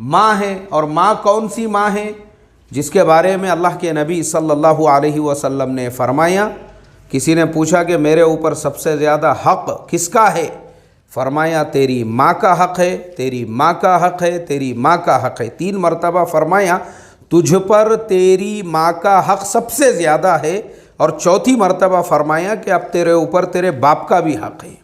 ماں ہے، اور ماں کون سی ماں ہے؟ جس کے بارے میں اللہ کے نبی صلی اللہ علیہ وسلم نے فرمایا، کسی نے پوچھا کہ میرے اوپر سب سے زیادہ حق کس کا ہے؟ فرمایا تیری ماں کا حق ہے، تیری ماں کا حق ہے، تیری ماں کا حق ہے۔ 3 مرتبہ فرمایا تجھ پر تیری ماں کا حق سب سے زیادہ ہے، اور چوتھی مرتبہ فرمایا کہ اب تیرے اوپر تیرے باپ کا بھی حق ہے۔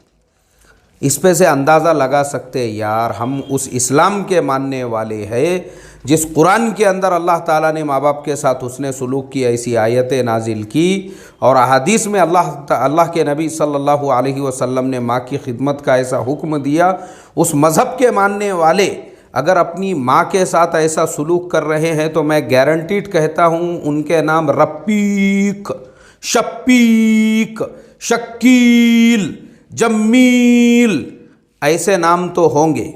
اس پہ سے اندازہ لگا سکتے یار ہم اس اسلام کے ماننے والے ہیں جس قرآن کے اندر اللہ تعالیٰ نے ماں باپ کے ساتھ حسن سلوک کی ایسی آیتیں نازل کی، اور احادیث میں اللہ کے نبی صلی اللہ علیہ وسلم نے ماں کی خدمت کا ایسا حکم دیا۔ اس مذہب کے ماننے والے اگر اپنی ماں کے ساتھ ایسا سلوک کر رہے ہیں تو میں گارنٹیڈ کہتا ہوں ان کے نام رپیق، شپیق، شکیل، جمیل ایسے نام تو ہوں گے،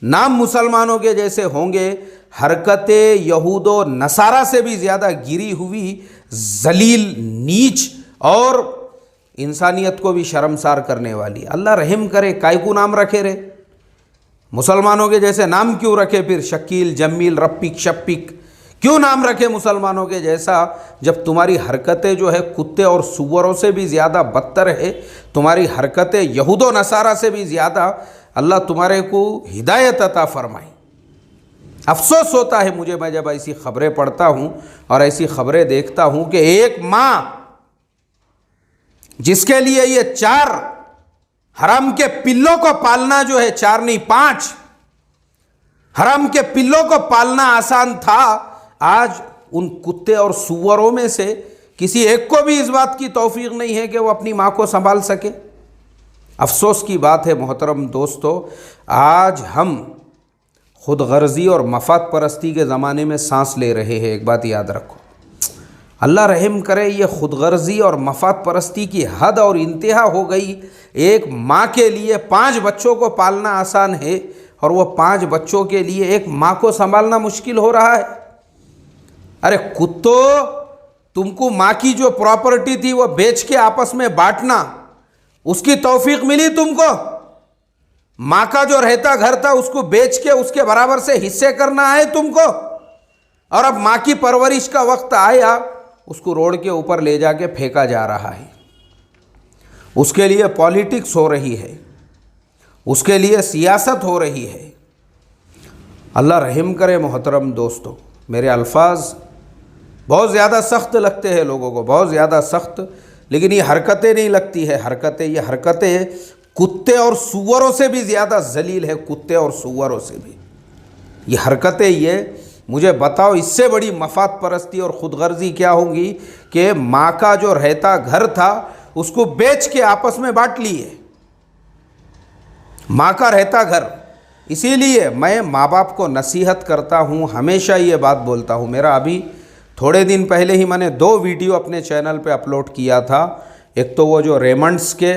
نام مسلمانوں کے جیسے ہوں گے، حرکتیں یہود و نصارہ سے بھی زیادہ گری ہوئی، ذلیل، نیچ اور انسانیت کو بھی شرمسار کرنے والی۔ اللہ رحم کرے، کائے کو نام رکھے رے؟ مسلمانوں کے جیسے نام کیوں رکھے پھر؟ شکیل، جمیل، رپیق، شپیق کیوں نام رکھے مسلمانوں کے جیسا، جب تمہاری حرکتیں جو ہے کتے اور سوروں سے بھی زیادہ بدتر ہے، تمہاری حرکتیں یہود و نصارہ سے بھی زیادہ؟ اللہ تمہارے کو ہدایت عطا فرمائے۔ افسوس ہوتا ہے مجھے، میں جب ایسی خبریں پڑھتا ہوں اور ایسی خبریں دیکھتا ہوں کہ ایک ماں جس کے لیے یہ 4 حرام کے پلوں کو پالنا جو ہے، 4 نہیں 5 حرام کے پلوں کو پالنا آسان تھا، آج ان کتے اور سوروں میں سے کسی ایک کو بھی اس بات کی توفیق نہیں ہے کہ وہ اپنی ماں کو سنبھال سکے۔ افسوس کی بات ہے محترم دوستو، آج ہم خود غرضی اور مفاد پرستی کے زمانے میں سانس لے رہے ہیں۔ ایک بات یاد رکھو، اللہ رحم کرے، یہ خود غرضی اور مفاد پرستی کی حد اور انتہا ہو گئی۔ ایک ماں کے لیے 5 بچوں کو پالنا آسان ہے، اور وہ 5 بچوں کے لیے ایک ماں کو سنبھالنا مشکل ہو رہا ہے۔ ارے کتو، تم کو ماں کی جو پراپرٹی تھی وہ بیچ کے آپس میں بانٹنا، اس کی توفیق ملی تم کو؟ ماں کا جو رہتا گھر تھا اس کو بیچ کے اس کے برابر سے حصے کرنا ہے تم کو، اور اب ماں کی پرورش کا وقت آیا اس کو روڈ کے اوپر لے جا کے پھینکا جا رہا ہے۔ اس کے لیے پالیٹکس ہو رہی ہے، اس کے لیے سیاست ہو رہی ہے۔ اللہ رحم کرے محترم دوستو، میرے الفاظ بہت زیادہ سخت لگتے ہیں لوگوں کو، بہت زیادہ سخت، لیکن یہ حرکتیں نہیں لگتی ہے، یہ حرکتیں کتے اور سوروں سے بھی زیادہ ذلیل ہے، کتے اور سوروں سے بھی یہ حرکتیں۔ یہ مجھے بتاؤ اس سے بڑی مفاد پرستی اور خود غرضی کیا ہوں گی کہ ماں کا جو رہتا گھر تھا اس کو بیچ کے آپس میں بانٹ لیے، ماں کا رہتا گھر۔ اسی لیے میں ماں باپ کو نصیحت کرتا ہوں، ہمیشہ یہ بات بولتا ہوں۔ میرا ابھی تھوڑے دن پہلے ہی میں نے 2 ویڈیو اپنے چینل پہ اپلوڈ کیا تھا۔ ایک تو وہ جو ریمنڈس کے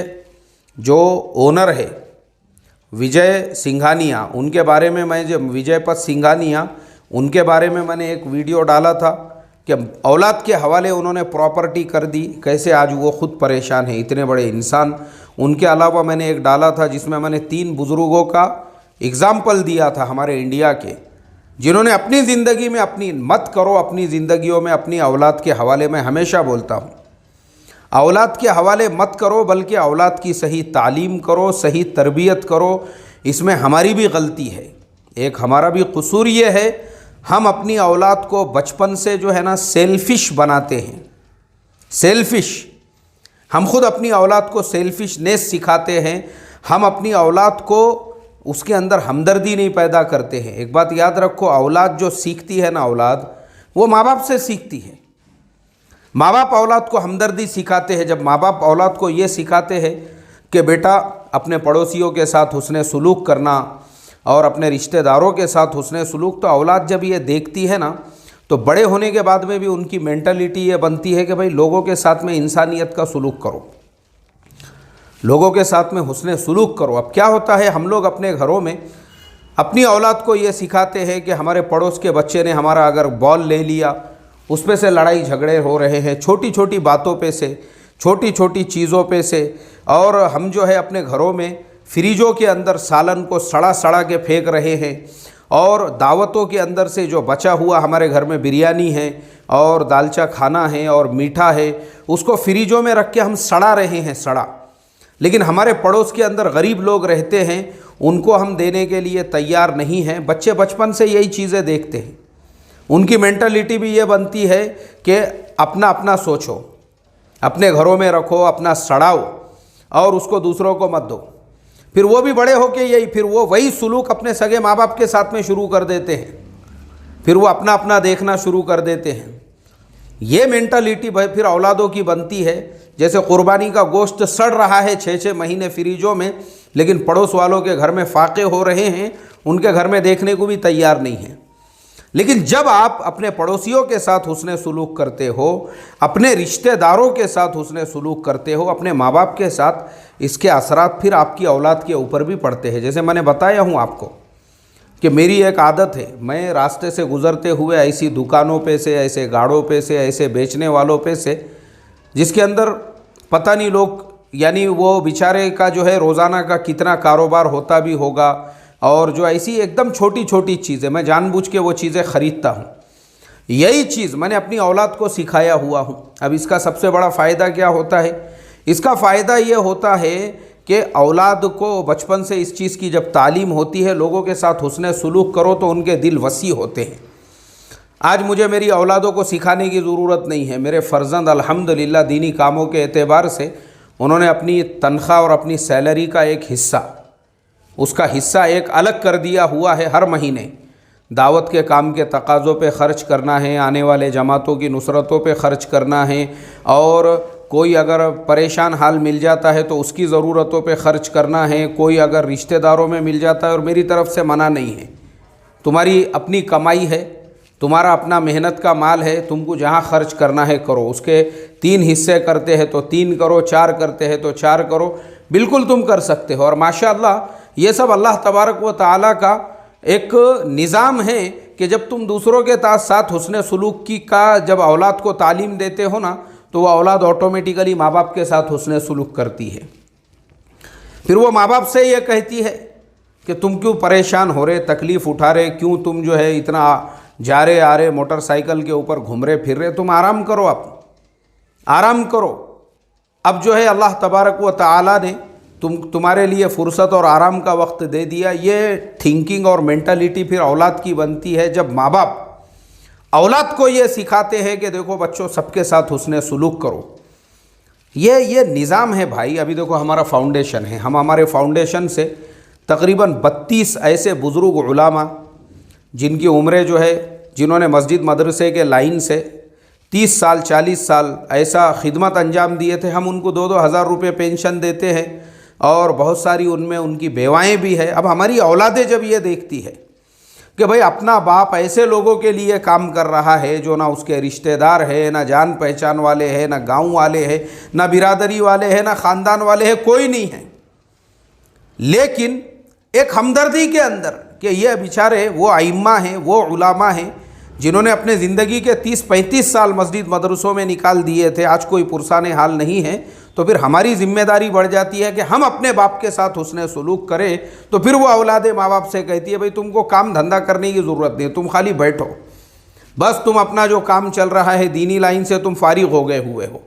جو اونر ہے وجے سنگھانیا، ان کے بارے میں وجے پت سنگھانیا، ان کے بارے میں نے ایک ویڈیو ڈالا تھا کہ اولاد کے حوالے انہوں نے پراپرٹی کر دی، کیسے آج وہ خود پریشان ہیں، اتنے بڑے انسان۔ ان کے علاوہ میں نے ایک ڈالا تھا جس میں نے 3 بزرگوں کا اگزامپل دیا تھا ہمارے انڈیا کے، جنہوں نے اپنی زندگی میں مت کرو اپنی زندگیوں میں اپنی اولاد کے حوالے، میں ہمیشہ بولتا ہوں اولاد کے حوالے مت کرو، بلکہ اولاد کی صحیح تعلیم کرو، صحیح تربیت کرو۔ اس میں ہماری بھی غلطی ہے، ایک ہمارا بھی قصور یہ ہے، ہم اپنی اولاد کو بچپن سے جو ہے نا سیلفش بناتے ہیں، سیلفش۔ ہم خود اپنی اولاد کو سیلفشنیس سکھاتے ہیں، ہم اپنی اولاد کو اس کے اندر ہمدردی نہیں پیدا کرتے ہیں۔ ایک بات یاد رکھو، اولاد جو سیکھتی ہے نا، اولاد وہ ماں باپ سے سیکھتی ہے۔ ماں باپ اولاد کو ہمدردی سکھاتے ہیں، جب ماں باپ اولاد کو یہ سکھاتے ہیں کہ بیٹا اپنے پڑوسیوں کے ساتھ حسن سلوک کرنا اور اپنے رشتہ داروں کے ساتھ حسن سلوک، تو اولاد جب یہ دیکھتی ہے نا تو بڑے ہونے کے بعد میں بھی ان کی مینٹلٹی یہ بنتی ہے کہ بھائی لوگوں کے ساتھ میں انسانیت کا سلوک کرو، لوگوں کے ساتھ میں حسن سلوک کرو۔ اب کیا ہوتا ہے، ہم لوگ اپنے گھروں میں اپنی اولاد کو یہ سکھاتے ہیں کہ ہمارے پڑوس کے بچے نے ہمارا اگر بال لے لیا، اس پہ سے لڑائی جھگڑے ہو رہے ہیں، چھوٹی چھوٹی باتوں پہ سے، چھوٹی چھوٹی چیزوں پہ سے، اور ہم جو ہے اپنے گھروں میں فریجوں کے اندر سالن کو سڑا سڑا کے پھینک رہے ہیں، اور دعوتوں کے اندر سے جو بچا ہوا ہمارے گھر میں بریانی ہے اور دالچا کھانا ہے اور میٹھا ہے، اس کو فریجوں میں رکھ کے ہم سڑا رہے ہیں، سڑا۔ لیکن ہمارے پڑوس کے اندر غریب لوگ رہتے ہیں، ان کو ہم دینے کے لیے تیار نہیں ہیں۔ بچے بچپن سے یہی چیزیں دیکھتے ہیں، ان کی مینٹلٹی بھی یہ بنتی ہے کہ اپنا اپنا سوچو، اپنے گھروں میں رکھو، اپنا سڑاؤ اور اس کو دوسروں کو مت دو۔ پھر وہ بھی بڑے ہو کے پھر وہ وہی سلوک اپنے سگے ماں باپ کے ساتھ میں شروع کر دیتے ہیں، پھر وہ اپنا اپنا دیکھنا شروع کر دیتے ہیں۔ یہ مینٹلٹی پھر اولادوں کی بنتی ہے۔ جیسے قربانی کا گوشت سڑ رہا ہے 6 مہینے فریجوں میں، لیکن پڑوس والوں کے گھر میں فاقے ہو رہے ہیں، ان کے گھر میں دیکھنے کو بھی تیار نہیں ہیں۔ لیکن جب آپ اپنے پڑوسیوں کے ساتھ حسن سلوک کرتے ہو، اپنے رشتہ داروں کے ساتھ حسن سلوک کرتے ہو، اپنے ماں باپ کے ساتھ، اس کے اثرات پھر آپ کی اولاد کے اوپر بھی پڑتے ہیں۔ جیسے میں نے بتایا ہوں آپ کو کہ میری ایک عادت ہے، میں راستے سے گزرتے ہوئے ایسی دکانوں پہ سے، ایسے گاڑوں پہ سے، ایسے بیچنے والوں پہ سے، جس کے اندر پتہ نہیں لوگ یعنی وہ بیچارے کا جو ہے روزانہ کا کتنا کاروبار ہوتا بھی ہوگا، اور جو ایسی ایک دم چھوٹی چھوٹی چیزیں میں جان بوجھ کے وہ چیزیں خریدتا ہوں۔ یہی چیز میں نے اپنی اولاد کو سکھایا ہوا ہوں۔ اب اس کا سب سے بڑا فائدہ کیا ہوتا ہے؟ اس کا فائدہ یہ ہوتا ہے کہ اولاد کو بچپن سے اس چیز کی جب تعلیم ہوتی ہے، لوگوں کے ساتھ حسن سلوک کرو تو ان کے دل وسیع ہوتے ہیں۔ آج مجھے میری اولادوں کو سکھانے کی ضرورت نہیں ہے، میرے فرزند الحمدللہ دینی کاموں کے اعتبار سے انہوں نے اپنی تنخواہ اور اپنی سیلری کا ایک حصہ، اس کا حصہ ایک الگ کر دیا ہوا ہے۔ ہر مہینے دعوت کے کام کے تقاضوں پہ خرچ کرنا ہے، آنے والے جماعتوں کی نصرتوں پہ خرچ کرنا ہے، اور کوئی اگر پریشان حال مل جاتا ہے تو اس کی ضرورتوں پہ خرچ کرنا ہے، کوئی اگر رشتہ داروں میں مل جاتا ہے، اور میری طرف سے منع نہیں ہے، تمہاری اپنی کمائی ہے، تمہارا اپنا محنت کا مال ہے، تم کو جہاں خرچ کرنا ہے کرو۔ اس کے 3 حصے کرتے ہیں تو 3 کرو، 4 کرتے ہیں تو 4 کرو، بالکل تم کر سکتے ہو۔ اور ماشاءاللہ یہ سب اللہ تبارک و تعالیٰ کا ایک نظام ہے کہ جب تم دوسروں کے ساتھ حسن سلوک کا جب اولاد کو تعلیم دیتے ہو نا، تو وہ اولاد آٹومیٹیکلی ماں باپ کے ساتھ حسن سلوک کرتی ہے۔ پھر وہ ماں باپ سے یہ کہتی ہے کہ تم کیوں پریشان ہو رہے، تکلیف اٹھا رہے، کیوں تم جو ہے اتنا جا رہے آ رہے موٹر سائیکل کے اوپر گھوم رہے پھر رہے، تم آرام کرو، اب آرام کرو۔ اب جو ہے اللہ تبارک و تعالیٰ نے تمہارے لیے فرصت اور آرام کا وقت دے دیا۔ یہ تھنکنگ اور مینٹلٹی پھر اولاد کی بنتی ہے جب ماں باپ اولاد کو یہ سکھاتے ہیں کہ دیکھو بچوں سب کے ساتھ حسن سلوک کرو۔ یہ نظام ہے بھائی۔ ابھی دیکھو ہمارا فاؤنڈیشن ہے، ہم ہمارے فاؤنڈیشن سے تقریباً 32 ایسے بزرگ علماء جن کی عمریں جو ہے، جنہوں نے مسجد مدرسے کے لائن سے 30 سال 40 سال ایسا خدمت انجام دیے تھے، ہم ان کو 2-2 ہزار روپے پینشن دیتے ہیں، اور بہت ساری ان میں ان کی بیوائیں بھی ہیں۔ اب ہماری اولادیں جب یہ دیکھتی ہے کہ بھئی اپنا باپ ایسے لوگوں کے لیے کام کر رہا ہے جو نہ اس کے رشتہ دار ہے، نہ جان پہچان والے ہیں، نہ گاؤں والے ہیں، نہ برادری والے ہیں، نہ خاندان والے ہیں، کوئی نہیں ہے، لیکن ایک ہمدردی کے اندر کہ یہ بیچارے وہ ائمہ ہیں، وہ علماء ہیں جنہوں نے اپنے زندگی کے 30-35 سال مسجد مدرسوں میں نکال دیے تھے، آج کوئی پرسان حال نہیں ہے، تو پھر ہماری ذمہ داری بڑھ جاتی ہے کہ ہم اپنے باپ کے ساتھ حسن سلوک کریں۔ تو پھر وہ اولاد ماں باپ سے کہتی ہے بھئی تم کو کام دھندا کرنے کی ضرورت نہیں، تم خالی بیٹھو، بس تم اپنا جو کام چل رہا ہے دینی لائن سے تم فارغ ہو گئے ہوئے ہو۔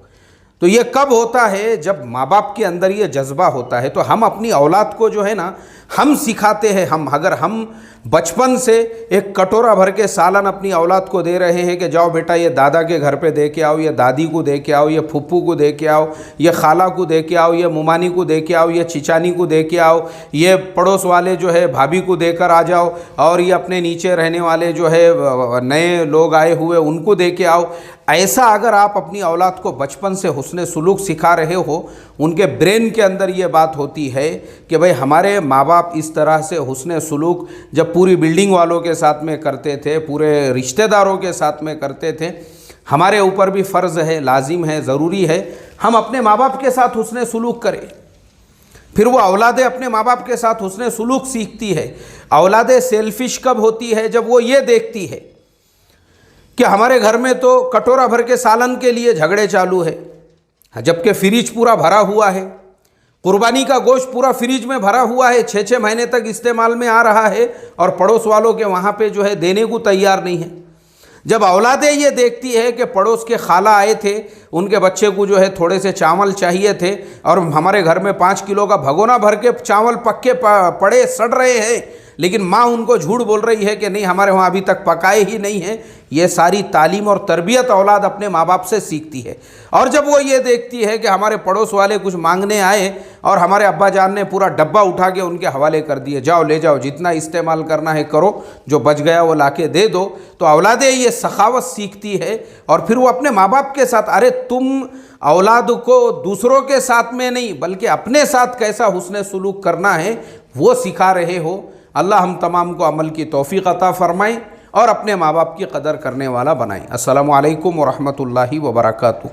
تو یہ کب ہوتا ہے؟ جب ماں باپ کے اندر یہ جذبہ ہوتا ہے۔ تو ہم اپنی اولاد کو جو ہے نا ہم سکھاتے ہیں، اگر ہم بچپن سے ایک کٹورا بھر کے سالن اپنی اولاد کو دے رہے ہیں کہ جاؤ بیٹا یہ دادا کے گھر پہ دے کے آؤ، یہ دادی کو دے کے آؤ، یہ پھپھو کو دے کے آؤ، یہ خالہ کو دے کے آؤ، یہ ممانی کو دے کے آؤ، یہ چچانی کو دے کے آؤ، یہ پڑوس والے جو ہے بھابھی کو دے کر آ جاؤ، اور یہ اپنے نیچے رہنے والے جو ہے نئے لوگ آئے ہوئے ان کو دے کے آؤ، ایسا اگر آپ اپنی اولاد کو بچپن سے حسن سلوک سکھا رہے ہو، ان کے برین کے اندر یہ بات ہوتی ہے کہ بھئی ہمارے ماں باپ اس طرح سے حسن سلوک جب پوری بلڈنگ والوں کے ساتھ میں کرتے تھے، پورے رشتہ داروں کے ساتھ میں کرتے تھے، ہمارے اوپر بھی فرض ہے، لازم ہے، ضروری ہے ہم اپنے ماں باپ کے ساتھ حسن سلوک کریں۔ پھر وہ اولادیں اپنے ماں باپ کے ساتھ حسن سلوک سیکھتی ہے۔ اولادیں سیلفش کب ہوتی ہے؟ جب وہ یہ دیکھتی ہے کہ ہمارے گھر میں تو کٹورا بھر کے سالن کے لیے جھگڑے چالو ہے، جبکہ فریج پورا بھرا ہوا ہے۔ قربانی کا گوشت پورا فریج میں بھرا ہوا ہے، 6 مہینے تک استعمال میں آ رہا ہے، اور پڑوس والوں کے وہاں پہ جو ہے دینے کو تیار نہیں ہے۔ جب اولادیں یہ دیکھتی ہے کہ پڑوس کے خالہ آئے تھے، ان کے بچے کو جو ہے تھوڑے سے چاول چاہیے تھے، اور ہمارے گھر میں 5 کلو کا بھگونا بھر کے چاول پکے پڑے سڑ رہے ہیں، لیکن ماں ان کو جھوٹ بول رہی ہے کہ نہیں ہمارے وہاں ابھی تک پکائے ہی نہیں ہیں۔ یہ ساری تعلیم اور تربیت اولاد اپنے ماں باپ سے سیکھتی ہے۔ اور جب وہ یہ دیکھتی ہے کہ ہمارے پڑوس والے کچھ مانگنے آئے اور ہمارے ابا جان نے پورا ڈبہ اٹھا کے ان کے حوالے کر دیے، جاؤ لے جاؤ، جتنا استعمال کرنا ہے کرو، جو بچ گیا وہ لا کے دے دو، تو اولادیں یہ سخاوت سیکھتی ہے، اور پھر وہ اپنے ماں باپ کے ساتھ، ارے تم اولاد کو دوسروں کے ساتھ میں نہیں بلکہ اپنے ساتھ کیسا حسن سلوک کرنا ہے وہ سکھا رہے ہو۔ اللہ ہم تمام کو عمل کی توفیق عطا فرمائیں اور اپنے ماں باپ کی قدر کرنے والا بنائیں۔ السلام علیکم ورحمۃ اللہ وبرکاتہ۔